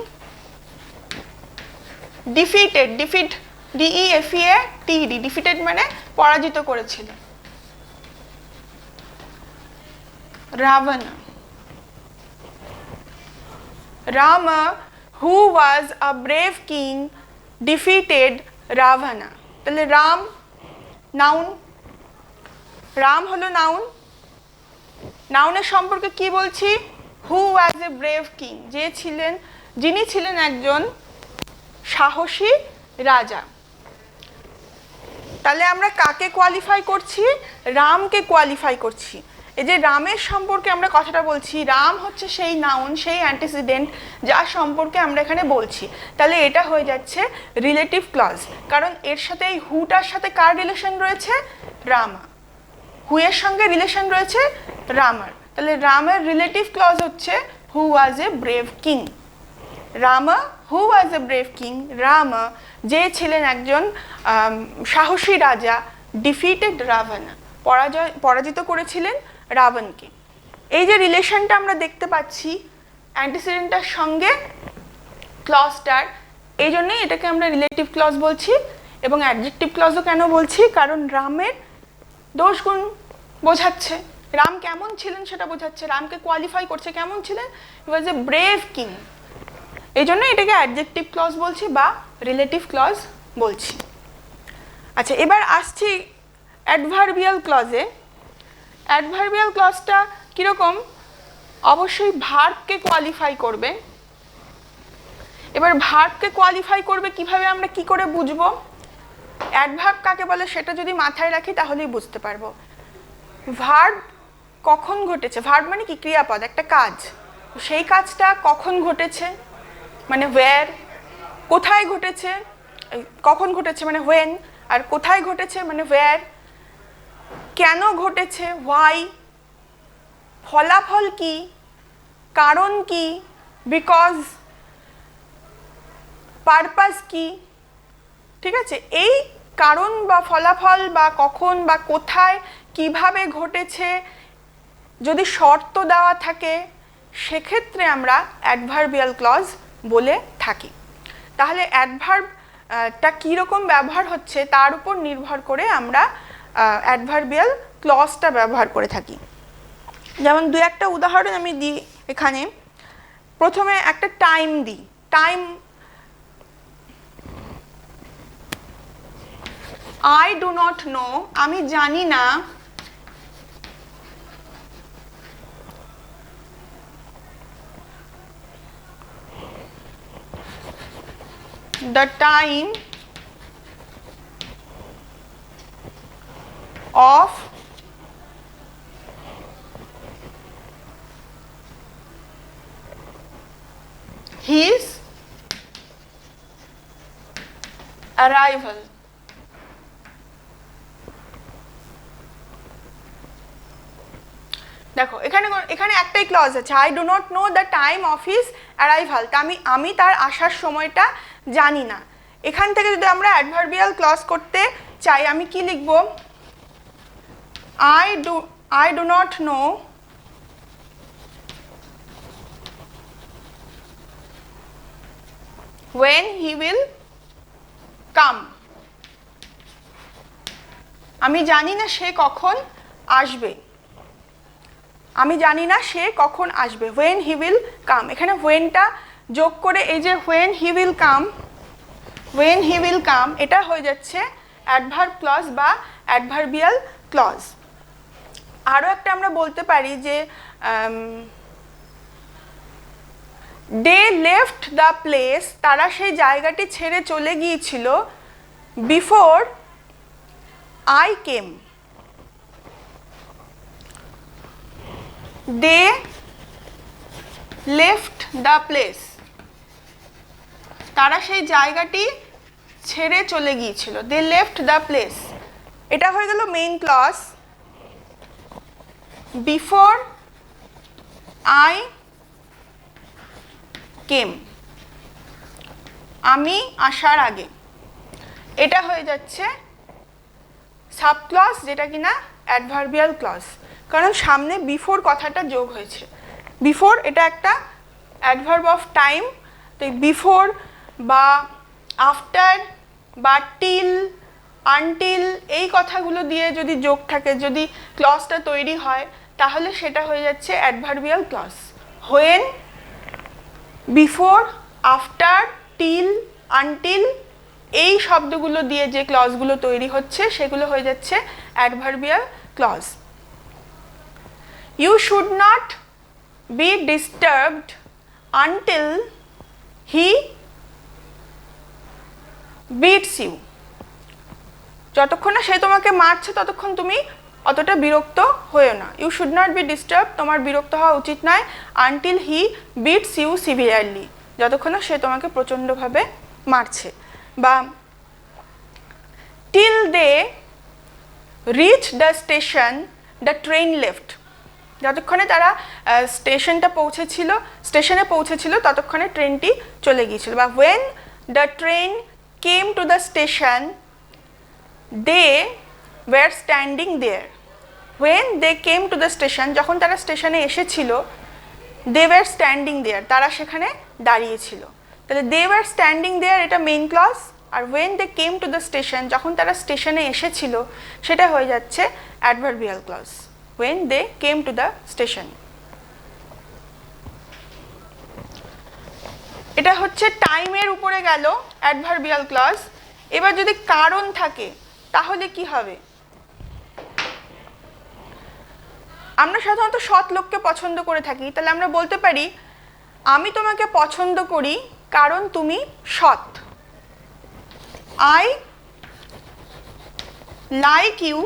defeated, defeat D-E-F-E-A-T-E-D, defeated মানে পরাজিত করেছিল, Ravana. Rama, who was a brave king, defeated Ravana. তাহলে রাম নাউন, রাম হলো নাউন, নাউনের সম্পর্কে কি বলছি, হু ওয়াজ এ ব্রেভ কিং, যিনি ছিলেন একজন সাহসী রাজা। তাহলে আমরা কাকে কোয়ালিফাই করছি, রামকে কোয়ালিফাই করছি। এই যে রামের সম্পর্কে আমরা কথাটা বলছি, রাম হচ্ছে সেই নাউন, সেই অ্যান্টিসিডেন্ট যার সম্পর্কে আমরা এখানে বলছি, তাহলে এটা হয়ে যাচ্ছে রিলেটিভ ক্লজ, কারণ এর সাথে এই হুটার সাথে কার রিলেশন রয়েছে, রামা, হুয়ের সঙ্গে রিলেশন রয়েছে রামার, তাহলে রামের রিলেটিভ ক্লজ হচ্ছে who was a brave king. Rama who was a brave king, Rama যে ছিলেন একজন সাহসী রাজা, ডিফিটেড রাভানা, পরাজিত করেছিলেন রাবণকে। এই যে রিলেশনটা আমরা দেখতে পাচ্ছি অ্যান্টিসিডেন্টটার সঙ্গে ক্লজটার, এই জন্যই এটাকে আমরা রিলেটিভ ক্লজ বলছি। এবং অ্যাডজেক্টিভ ক্লজও কেন বলছি, কারণ রামের দোষগুণ বোঝাচ্ছে, রাম কেমন ছিলেন সেটা বোঝাচ্ছে, রামকে কোয়ালিফাই করছে কেমন ছিলেন, হি ওয়াজ এ ব্রেভ কিং, এই জন্য এটাকে অ্যাডজেক্টিভ ক্লজ বলছি বা রিলেটিভ ক্লজ বলছি। আচ্ছা, এবার আসছি অ্যাডভার্বিয়াল ক্লজে। অ্যাডভার্বিয়াল ক্লজটা কীরকম, অবশ্যই ভার্বকে কোয়ালিফাই করবে। এবার ভার্বকে কোয়ালিফাই করবে কিভাবে, আমরা কি করে বুঝবো অ্যাডভার্ব কাকে বলে, সেটা যদি মাথায় রাখি তাহলেই বুঝতে পারবো। ভার্ব কখন ঘটেছে, ভার্ব মানে কি, ক্রিয়াপদ, একটা কাজ, সেই কাজটা কখন ঘটেছে মানে ওয়্যার, কোথায় ঘটেছে, কখন ঘটেছে মানে হোয়েন, আর কোথায় ঘটেছে মানে ওয়্যার, কেন ঘটেছে হোয়াই, ফলাফল কি, কারণ কি বিকজ, পারপাস কি, ঠিক আছে। এই কারণ বা ফলাফল বা কখন বা কোথায় কিভাবে ঘটেছে, যদি শর্ত দেওয়া থাকে সেক্ষেত্রে আমরা অ্যাডভার্বিয়াল ক্লজ বলে থাকি। তাহলে অ্যাডভার্বটা কীরকম ব্যবহার হচ্ছে তার উপর নির্ভর করে আমরা অ্যাডভার্বিয়াল ক্লজটা ব্যবহার করে থাকি। যেমন দু একটা উদাহরণ আমি দিই এখানে। প্রথমে একটা টাইম দিই, time I do not know, আমি জানি না, the time of his arrival. দেখো এখানে একটাই ক্লজ আছে, I do not know the time of his arrival, তা আমি তার আসার সময়টা জানি না। এখান থেকে যদি আমরা অ্যাডভার্বিয়াল ক্লজ করতে চাই আমি কি লিখব? I do not no when he will come, আমি জানি না সে কখন আসবে, আমি জানি না সে কখন আসবে, when he will come। এখানে whenটা যোগ করে এই যে when he will come এটা হয়ে যাচ্ছে অ্যাডভার্ব ক্লজ বা অ্যাডভার্বিয়াল ক্লজ। আরও একটা আমরা বলতে পারি যে they left the place, তারা সেই জায়গাটি ছেড়ে চলে গিয়েছিল, before I came, they left the place, তারা সেই জায়গাটি ছেড়ে চলে গিয়েছিল, they left the place। এটা হয়ে গেল main clause, before I came, আমি আসার আগে। এটা হয়ে যাচ্ছে সাব ক্লজ, যেটা কিনা অ্যাডভার্বিয়াল ক্লজ, কারণ সামনে বিফোর কথাটা যোগ হয়েছে। বিফোর এটা একটা অ্যাডভার্ব অফ টাইম, তো বিফোর বা আফটার বা টিল, আনটিল এই কথাগুলো দিয়ে যদি যোগ থাকে, যদি ক্লজটা তৈরি হয়, তাহলে সেটা হয়ে যাচ্ছে adverbial clause. When, before, after, till, until এই শব্দগুলো দিয়ে যে ক্লজগুলো তৈরি হচ্ছে সেগুলো হয়ে যাচ্ছে adverbial clause. You should not be disturbed until he beats you, যতক্ষণ না সে তোমাকে মারছে ততক্ষণ তুমি অতটা বিরক্ত হয়েও না। You should not be disturbed, তোমার বিরক্ত হওয়া উচিত নয়, until he beats you severely, যতক্ষণ না সে তোমাকে প্রচণ্ডভাবে মারছে। বা till they reach the station the train left, যতক্ষণে তারা স্টেশনে পৌঁছেছিল ততক্ষণে ট্রেনটি চলে গিয়েছিল। বা when the train came to the station they were standing there, when they came to the station যখন তারা স্টেশনে এসেছিল, they were standing there তারা সেখানে দাঁড়িয়েছিল। তাহলে they were standing there এটা মেইন ক্লজ, আর when they came to the station যখন তারা স্টেশনে এসেছিল সেটা হয়ে যাচ্ছে adverbial clause, when they came to the station। এটা হচ্ছে টাইমের উপরে গেল অ্যাডভার্বিয়াল ক্লজ। এবার যদি কারণ থাকে তাহলে কি হবে? আমরা সাধারণত সৎ লোককে পছন্দ করে থাকি, তাহলে আমরা বলতে পারি আমি তোমাকে পছন্দ করি কারণ তুমি সৎ। I like you,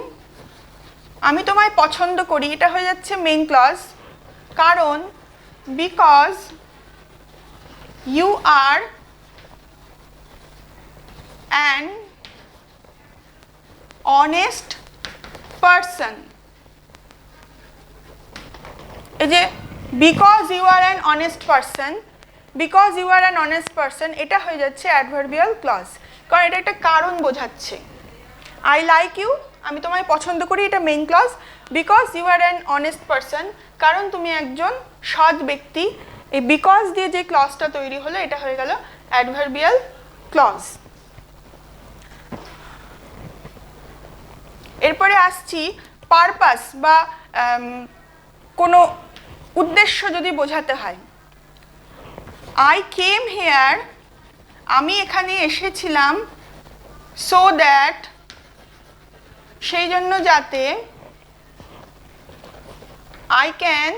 আমি তোমায় পছন্দ করি, এটা হয়ে যাচ্ছে মেইন ক্লজ। কারণ because you are an honest person, এই যে because you are an honest person, because you are an honest person এটা হয়ে যাচ্ছে অ্যাডভার্বিয়াল ক্লজ, কারণ এটা একটা কারণ বোঝাচ্ছে। আই লাইক ইউ, আমি তোমায় পছন্দ করি, এটা main clause. Because you are an honest person, কারণ তুমি একজন সৎ ব্যক্তি। এই বিকজ দিয়ে যে ক্লজটা তৈরি হলো এটা হয়ে গেল অ্যাডভার্বিয়াল ক্লজ। এরপরে আসছি পারপাস বা কোনো উদ্দেশ্য যদি বোঝাতে হয়। আই কেম হেয়ার, আমি এখানে এসেছিলাম, সো দ্যাট, সেই জন্য যাতে, I can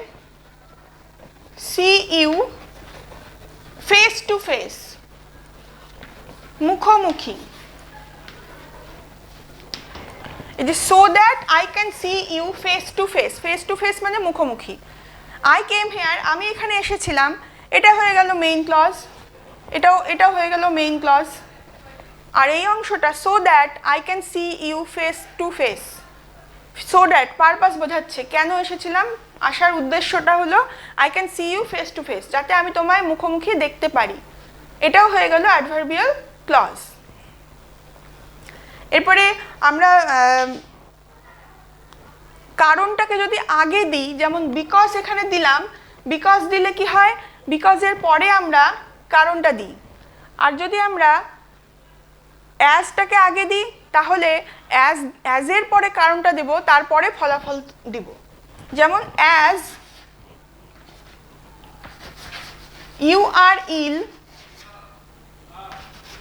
see you face to face, মুখোমুখি। এই যে so that I can see you face to face, face to face মানে মুখোমুখি। আই কেম হেয়ার, আমি এখানে এসেছিলাম, এটা হয়ে গেল মেইন ক্লজ, এটাও হয়ে গেল মেইন ক্লজ। আর এই অংশটা so that I can see you face to face, so that purpose বোঝাচ্ছে, কেন এসেছিলাম, আসার উদ্দেশ্যটা হলো I can see you face to face, যাতে আমি তোমায় মুখোমুখি দেখতে পারি। এটাও হয়ে গেল অ্যাডভার্বিয়াল ক্লজ। এরপরে আমরা কারণটাকে যদি আগে দিই, যেমন বিকজ এখানে দিলাম, বিকজ দিলে কি হয়, বিকজের পরে আমরা কারণটা দিই। আর যদি আমরা অ্যাজটাকে আগে দিই তাহলে অ্যাজের পরে কারণটা দেব, তারপরে ফলাফল দিব। যেমন অ্যাজ ইউ আর ইল,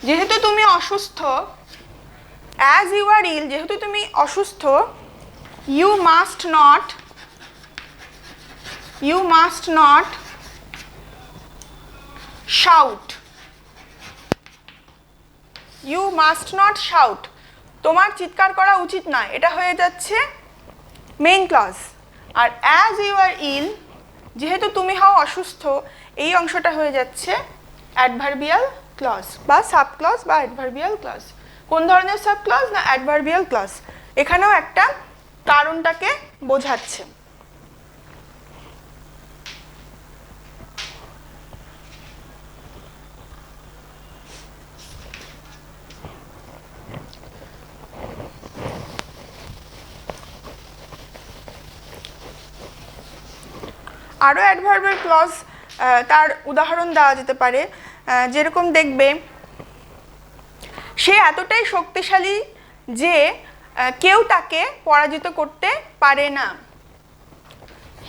যেহেতু তুমি অসুস্থ, অ্যাজ ইউ আর ইল, যেহেতু তুমি অসুস্থ, you must not shout, you must not shout, তোমার চিৎকার করা উচিত নয়, এটা হয়ে যাচ্ছে মেইন ক্লজ। আর অ্যাজ ইউ আর ইল, যেহেতু তুমি হও অসুস্থ, এই অংশটা হয়ে যাচ্ছে অ্যাডভার্বিয়াল ক্লজ বা সাব ক্লজ বা অ্যাডভার্বিয়াল ক্লজ। কোন ধরনের সাব ক্লজ না অ্যাডভার্বিয়াল ক্লজ, এখানেও একটা কারণটাকে বোঝাচ্ছে। আরও অ্যাডভার্বিয়াল ক্লজ তার উদাহরণ দেওয়া যেতে পারে, যেরকম দেখবে, সে এতটাই শক্তিশালী যে কেউ তাকে পরাজিত করতে পারে না।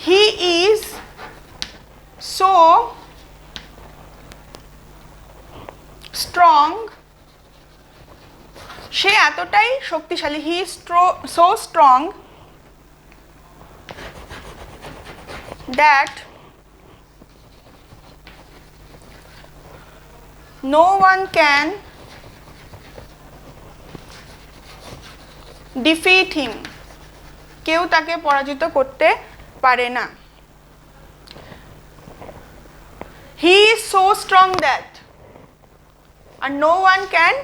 হি ইজ সো স্ট্রং, সে এতটাই শক্তিশালী, হি is so strong that no one can defeat him, কেউ তাকে পরাজিত করতে পারে না। He is so strong that, and no one can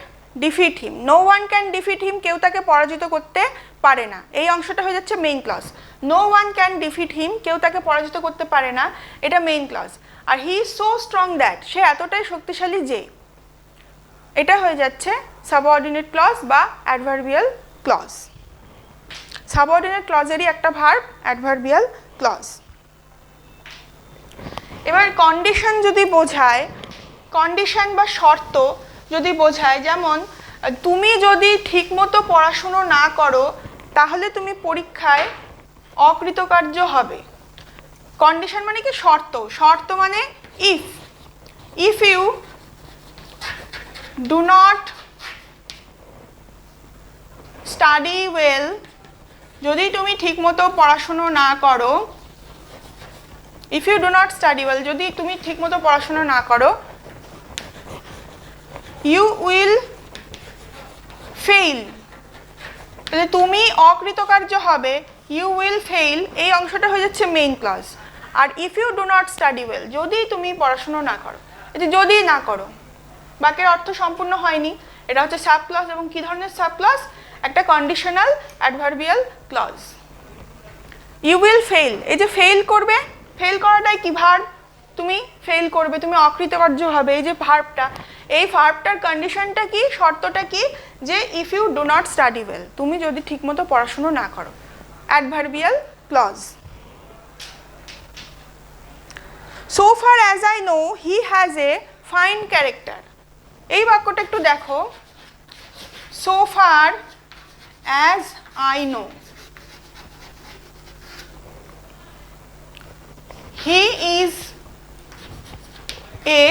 defeat him, no one can defeat him, কেউ তাকে পরাজিত করতে পারে না, এই অংশটা হয়ে যাচ্ছে main clause. No one can defeat him, কেউ তাকে পরাজিত করতে পারে না, এটা মেইন ক্লজ। আর he is so strong that, সে এতটাই শক্তিশালী যে, এটা হয়ে যাচ্ছে সাবঅর্ডিনেট ক্লজ বা অ্যাডভার্বিয়াল ক্লজ। সাবঅর্ডিনেট ক্লজেরই একটা ভার্ব অ্যাডভার্বিয়াল ক্লজ। এবার কন্ডিশন যদি বোঝায়, কন্ডিশন বা শর্ত যদি বোঝায়, যেমন তুমি যদি ঠিকমতো পড়াশুনো না করো তাহলে তুমি পরীক্ষায় অকৃতকার্য হবে। কন্ডিশন মানে কি, শর্ত, শর্ত মানে if you do not study well, যদি তুমি ঠিকমতো পড়াশুনো না করো, if you do not study well, যদি তুমি ঠিকমতো পড়াশুনো না করো, ইউ উইল ফেইল, তুমি অকৃতকার্য হবে, ইউ উইল ফেইল, এই অংশটা হয়ে যাচ্ছে মেইন ক্লজ। আর if you do not study well, যদি তুমি পড়াশুনো না করো, যদি না করো, বাকির অর্থ সম্পূর্ণ হয়নি, এটা হচ্ছে সাব ক্লজ। এবং কি ধরনের সাব ক্লজ, একটা conditional adverbial clause. You will fail, এই যে ফেইল করবে, ফেইল করাটাই কি ভার্ব, তুমি ফেইল করবে, তুমি অকৃতকার্য হবে, এই যে ভার্বটা, এই ভার্বটার কন্ডিশনটা কি, শর্তটা কি, যে if you do not study well, তুমি যদি ঠিকমতো পড়াশুনো না করো। Adverbial clause. So far as I know he has a fine character, এই বাক্যটা একটু দেখো। So far as I know he is a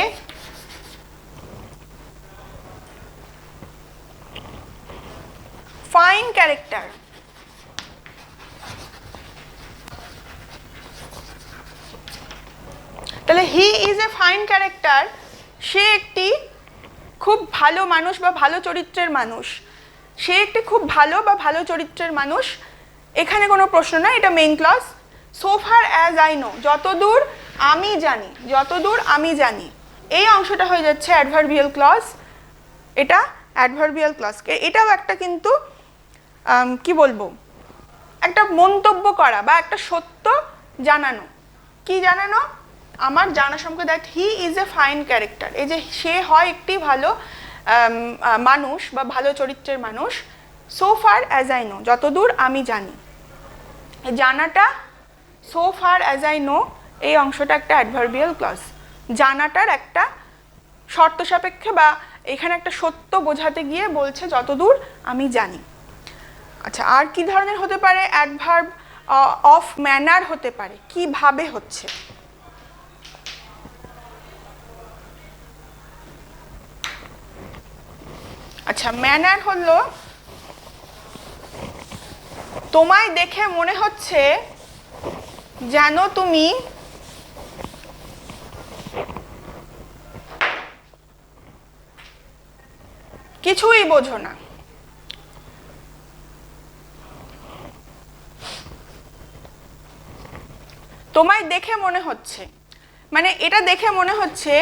fine character, তাহলে he is a fine character, সে একটি খুব ভালো মানুষ বা ভালো চরিত্রের মানুষ, সে একটি খুব ভালো বা ভালো চরিত্রের মানুষ। এখানে কোনো প্রশ্ন নয়, এটা main clause. So far as I know, যতদূর আমি জানি, যতদূর আমি জানি, এই অংশটা হয়ে যাচ্ছে অ্যাডভার্বিয়াল ক্লজ। এটা অ্যাডভার্বিয়াল ক্লজ। এটাও একটা কিন্তু কি বলবো, একটা মন্তব্য করা বা একটা সত্য জানানো। কি জানানো? আমার জানা সম্পর্কে, that he is a fine character, এই যে সে হয় একটি ভালো মানুষ বা ভালো চরিত্রের মানুষ। So far as I know, যতদূর আমি জানি, এই জানাটা so far as I no, এই অংশটা একটা অ্যাডভার্বিয়াল ক্লজ। জানাটার একটা শর্ত সাপেক্ষে বা এখানে একটা সত্য বোঝাতে গিয়ে বলছে যতদূর আমি জানি। আচ্ছা, আর কি ধরনের হতে পারে? অ্যাডভার্ব অফ ম্যানার হতে পারে, কিভাবে হচ্ছে। আচ্ছা, ম্যানার হলো তোমায় দেখে মনে হচ্ছে যেন তুমি কিছুই বোঝো না। তোমায় দেখে মনে হচ্ছে, মানে এটা দেখে মনে হচ্ছে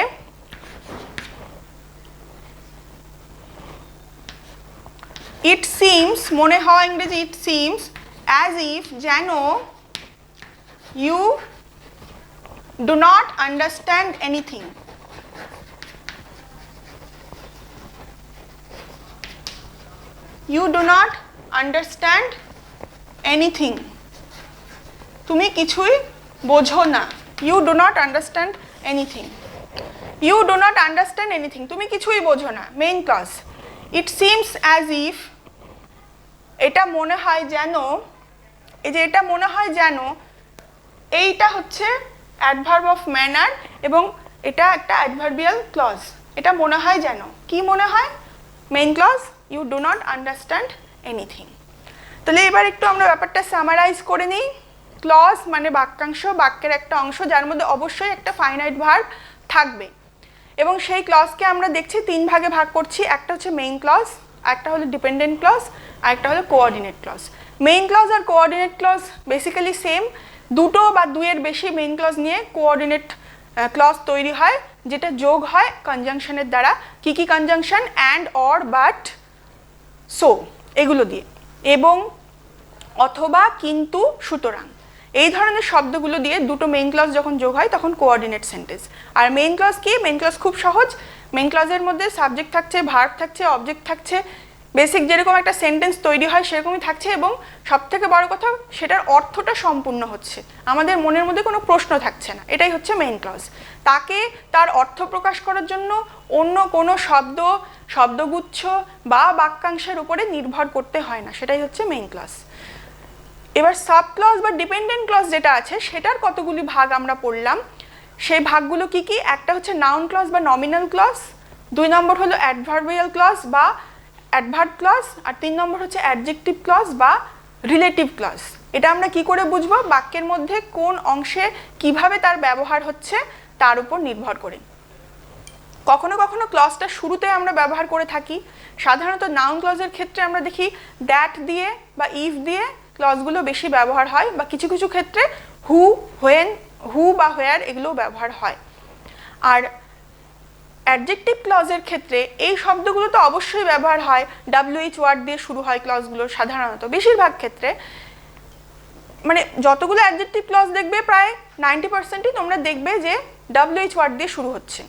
ইট সিমস, মনে হয় ইংরেজি ইট সিমস, অ্যাজ ইফ, যেন, you do not understand anything, you do not understand anything, তুমি কিছুই বোঝো না। You do not understand anything, you do not understand anything, তুমি কিছুই বোঝো না। Main clause. It seems as if, এটা মনে হয় যেন, এই যে এটা মনে হয় যেন, এইটা হচ্ছে অ্যাডভার্ব অফ ম্যানার এবং এটা একটা অ্যাডভার্বিয়াল ক্লজ। এটা মনে হয় যেন, কি মনে হয়? Main clause, you do not understand anything. তাহলে এবার একটু আমরা ব্যাপারটা সামারাইজ করে নিই। ক্লজ মানে বাক্যাংশ, বাক্যের একটা অংশ যার মধ্যে অবশ্যই একটা ফাইনাইট ভার্ব থাকবে, এবং সেই ক্লজকে আমরা দেখছি তিন ভাগে ভাগ করছি। একটা হচ্ছে মেইন ক্লজ, একটা হলো ডিপেন্ডেন্ট ক্লজ, আর একটা হলো কোঅর্ডিনেট ক্লজ। মেইন ক্লজ আর কোঅর্ডিনেট ক্লজ বেসিক্যালি সেম, দুটো বা দুইয়ের বেশি মেইন ক্লজ নিয়ে কোঅর্ডিনেট ক্লজ তৈরি হয়, যেটা যোগ হয় কনজাংশনের দ্বারা। কি কি conjunction? And, or, but, so, এগুলো দিয়ে, এবং, অথবা, কিন্তু, সুতরাং, এই ধরনের শব্দগুলো দিয়ে দুটো মেইন ক্লজ যখন যোগ হয় তখন কোঅর্ডিনেট সেন্টেন্স। আর মেইন ক্লজ কি? মেইন ক্লজ খুব সহজ। মেইন ক্লজের মধ্যে সাবজেক্ট থাকছে, ভার্ব থাকছে, অবজেক্ট থাকছে, বেসিক যেরকম একটা সেন্টেন্স তৈরি হয় সেরকমই থাকছে, এবং সবথেকে বড় কথা সেটার অর্থটা সম্পূর্ণ হচ্ছে, আমাদের মনের মধ্যে কোনো প্রশ্ন থাকছে না। এটাই হচ্ছে মেইন ক্লজ। তাকে তার অর্থ প্রকাশ করার জন্য অন্য কোনো শব্দ, শব্দগুচ্ছ বা বাক্যাংশের উপরে নির্ভর করতে হয় না, সেটাই হচ্ছে মেইন ক্লজ। এবার সাব ক্লজ বা ডিপেন্ডেন্ট ক্লজ যেটা আছে সেটার কতগুলি ভাগ আমরা পড়লাম। সেই ভাগগুলো কি কি? একটা হচ্ছে নাউন ক্লজ বা নমিনাল ক্লজ, 2 নম্বর হলো অ্যাডভার্বিয়াল ক্লজ বা অ্যাডভার্ব ক্লজ, আর 3 নম্বর হচ্ছে অ্যাডজেক্টিভ ক্লজ বা রিলেটিভ ক্লজ। এটা আমরা কি করে বুঝবো? বাক্যের মধ্যে কোন অংশে কিভাবে তার ব্যবহার হচ্ছে তার উপর নির্ভর করে। কখনো কখনো ক্লজটা শুরুতে আমরা ব্যবহার করে থাকি। সাধারণত নাউন ক্লজের ক্ষেত্রে আমরা দেখি দ্যাট দিয়ে বা ইফ দিয়ে ক্লজগুলো বেশি ব্যবহার হয়, বা কিছু কিছু ক্ষেত্রে হু, হোয়েন, হু বা হোয়ার এগুলো ব্যবহার হয়। আর অ্যাডজেক্টিভ ক্লজের ক্ষেত্রে এই শব্দগুলো তো অবশ্যই ব্যবহার হয়, WH ওয়ার্ড দিয়ে শুরু হয় ক্লজগুলো সাধারণত, বেশিরভাগ ক্ষেত্রে। মানে যতগুলো অ্যাডজেক্টিভ ক্লজ দেখবে প্রায় 90%ই তোমরা দেখবে যে WH ওয়ার্ড দিয়ে শুরু হচ্ছে।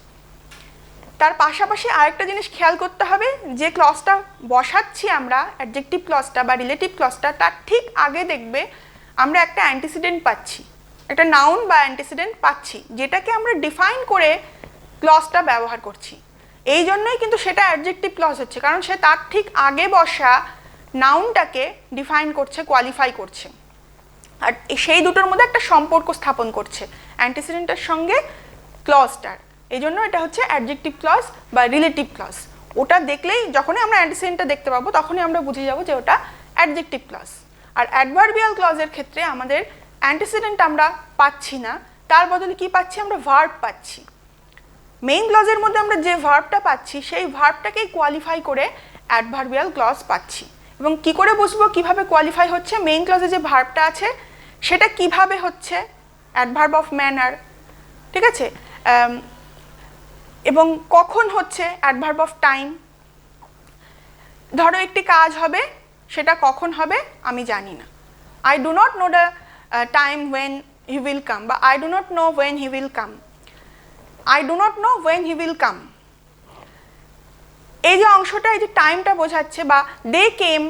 তার পাশাপাশি আরেকটা জিনিস খেয়াল করতে হবে, যে ক্লজটা বসাচ্ছি আমরা অ্যাডজেক্টিভ ক্লজটা বা রিলেটিভ ক্লজটা, তার ঠিক আগে দেখবে আমরা একটা অ্যান্টিসিডেন্ট পাচ্ছি, একটা নাউন বা অ্যান্টিসিডেন্ট পাচ্ছি, যেটাকে আমরা ডিফাইন করে ক্লজটা ব্যবহার করছি। এই জন্যই কিন্তু সেটা অ্যাডজেক্টিভ ক্লজ হচ্ছে, কারণ সে তার ঠিক আগে বসা নাউনটাকে ডিফাইন করছে, কোয়ালিফাই করছে, আর সেই দুটোর মধ্যে একটা সম্পর্ক স্থাপন করছে অ্যান্টিসিডেন্টের সঙ্গে ক্লজটার। এই জন্য এটা হচ্ছে অ্যাডজেক্টিভ ক্লজ বা রিলেটিভ ক্লজ। ওটা দেখলেই, যখনই আমরা অ্যান্টিসিডেন্টটা দেখতে পাবো তখনই আমরা বুঝে যাব যে ওটা অ্যাডজেক্টিভ ক্লজ। আর অ্যাডভার্বিয়াল ক্লজের ক্ষেত্রে আমাদের অ্যান্টিসিডেন্ট আমরা পাচ্ছি না, তার বদলে কি পাচ্ছি, আমরা ভার্ব পাচ্ছি। মেইন ক্লজের মধ্যে আমরা যে ভার্বটা পাচ্ছি সেই ভার্বটাকেই কোয়ালিফাই করে অ্যাডভার্বিয়াল ক্লজ পাচ্ছি। এবং কি করে বুঝবো কিভাবে কোয়ালিফাই হচ্ছে, মেইন ক্লজে যে ভার্বটা আছে সেটা কিভাবে হচ্ছে, অ্যাডভার্ব অফ ম্যানার, ঠিক আছে, এবং কখন হচ্ছে, অ্যাডভার্ব অফ টাইম। ধরো একটি কাজ হবে, সেটা কখন হবে আমি জানি না, I do not know the time when he will come, বা I do not know when he will come, I do not know when he will come. এই যে অংশটা, এই যে টাইমটা বোঝাচ্ছে, বা they came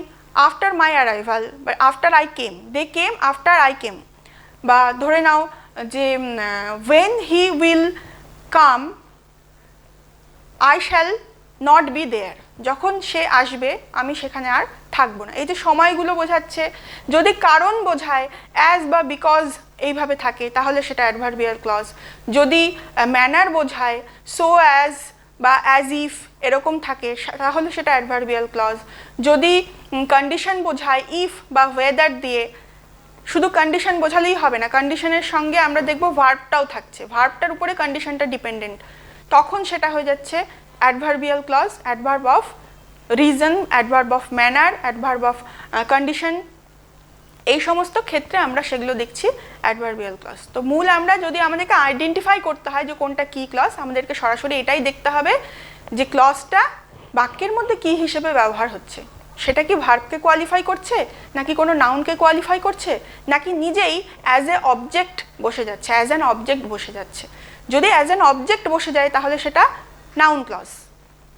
after my arrival, বা after I came, they came after I came, বা ধরে নাও যে when he will come I shall not be there, যখন সে আসবে আমি সেখানে আর থাকবো না। এই যে সময়গুলো বোঝাচ্ছে, যদি কারণ বোঝায় অ্যাজ বা বিকজ এইভাবে থাকে তাহলে সেটা অ্যাডভার্বিয়াল ক্লজ, যদি ম্যানার বোঝায় সো অ্যাজ বা অ্যাজ ইফ এরকম থাকে তাহলে সেটা অ্যাডভার্বিয়াল ক্লজ, যদি কন্ডিশন বোঝায় ইফ বা ওয়েদার দিয়ে, শুধু কন্ডিশন বোঝালেই হবে না, কন্ডিশনের সঙ্গে আমরা দেখব ভার্বটাও থাকছে, ভার্বটার উপরে কন্ডিশনটা ডিপেন্ডেন্ট, তখন সেটা হয়ে যাচ্ছে adverbial clause, adverb of reason, adverb of manner, adverb of condition, এই সমস্ত ক্ষেত্রে আমরা সেগুলো দেখছি অ্যাডভার্বিয়াল ক্লজ। তো মূল আমরা যদি আমাদেরকে আইডেন্টিফাই করতে হয় যে কোনটা কী ক্লজ, আমাদেরকে সরাসরি এটাই দেখতে হবে যে ক্লজটা বাক্যের মধ্যে কী হিসেবে ব্যবহার হচ্ছে, সেটা কি ভার্বকে কোয়ালিফাই করছে, নাকি কোনো নাউনকে কোয়ালিফাই করছে, নাকি নিজেই অ্যাজ এ অবজেক্ট বসে যাচ্ছে, অ্যাজ অ্যান অবজেক্ট বসে যাচ্ছে। যদি অ্যাজ অ্যান অবজেক্ট বসে যায় তাহলে সেটা নাউন ক্লজ,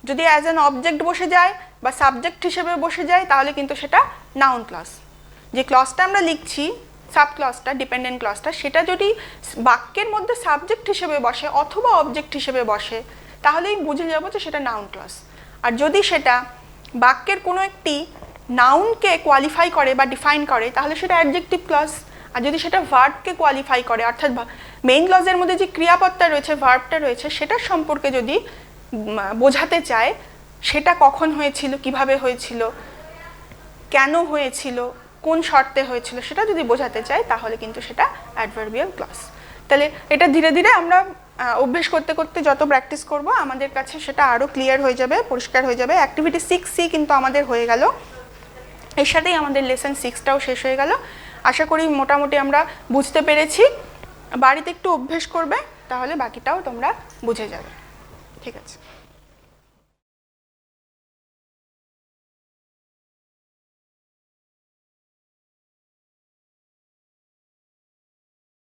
যদি অ্যাজ অ্যান অবজেক্ট বসে যায় বা সাবজেক্ট হিসেবে বসে যায় তাহলে কিন্তু সেটা নাউন ক্লজ। যে ক্লজটা আমরা লিখছি, সাব ক্লজটা, ডিপেন্ডেন্ট ক্লজটা, সেটা যদি বাক্যের মধ্যে সাবজেক্ট হিসেবে বসে অথবা অবজেক্ট হিসেবে বসে তাহলেই বুঝে যাবো যে সেটা নাউন ক্লজ। আর যদি সেটা বাক্যের কোনো একটি নাউনকে কোয়ালিফাই করে বা ডিফাইন করে তাহলে সেটা অ্যাডজেক্টিভ ক্লজ। আর যদি সেটা ভার্বকে কোয়ালিফাই করে, অর্থাৎ মেইন ক্লজের মধ্যে যে ক্রিয়াপদটা রয়েছে, ভার্বটা রয়েছে, সেটার সম্পর্কে যদি বোঝাতে চায়, সেটা কখন হয়েছিল, কিভাবে হয়েছিল, কেন হয়েছিল, কোন শর্তে হয়েছিল, সেটা যদি বোঝাতে চায় তাহলে কিন্তু সেটা অ্যাডভার্বিয়াল ক্লজ। তাহলে এটা ধীরে ধীরে আমরা অভ্যেস করতে করতে যত প্র্যাকটিস করব আমাদের কাছে সেটা আরও ক্লিয়ার হয়ে যাবে, পরিষ্কার হয়ে যাবে। অ্যাক্টিভিটি 6C কিন্তু আমাদের হয়ে গেল, এর সাথেই আমাদের লেসন 6টাও শেষ হয়ে গেল। আশা করি মোটামুটি আমরা বুঝতে পেরেছি। বাড়িতে একটু অভ্যেস করবে, তাহলে বাকিটাও তোমরা বুঝে যাবে। ঠিক আছে।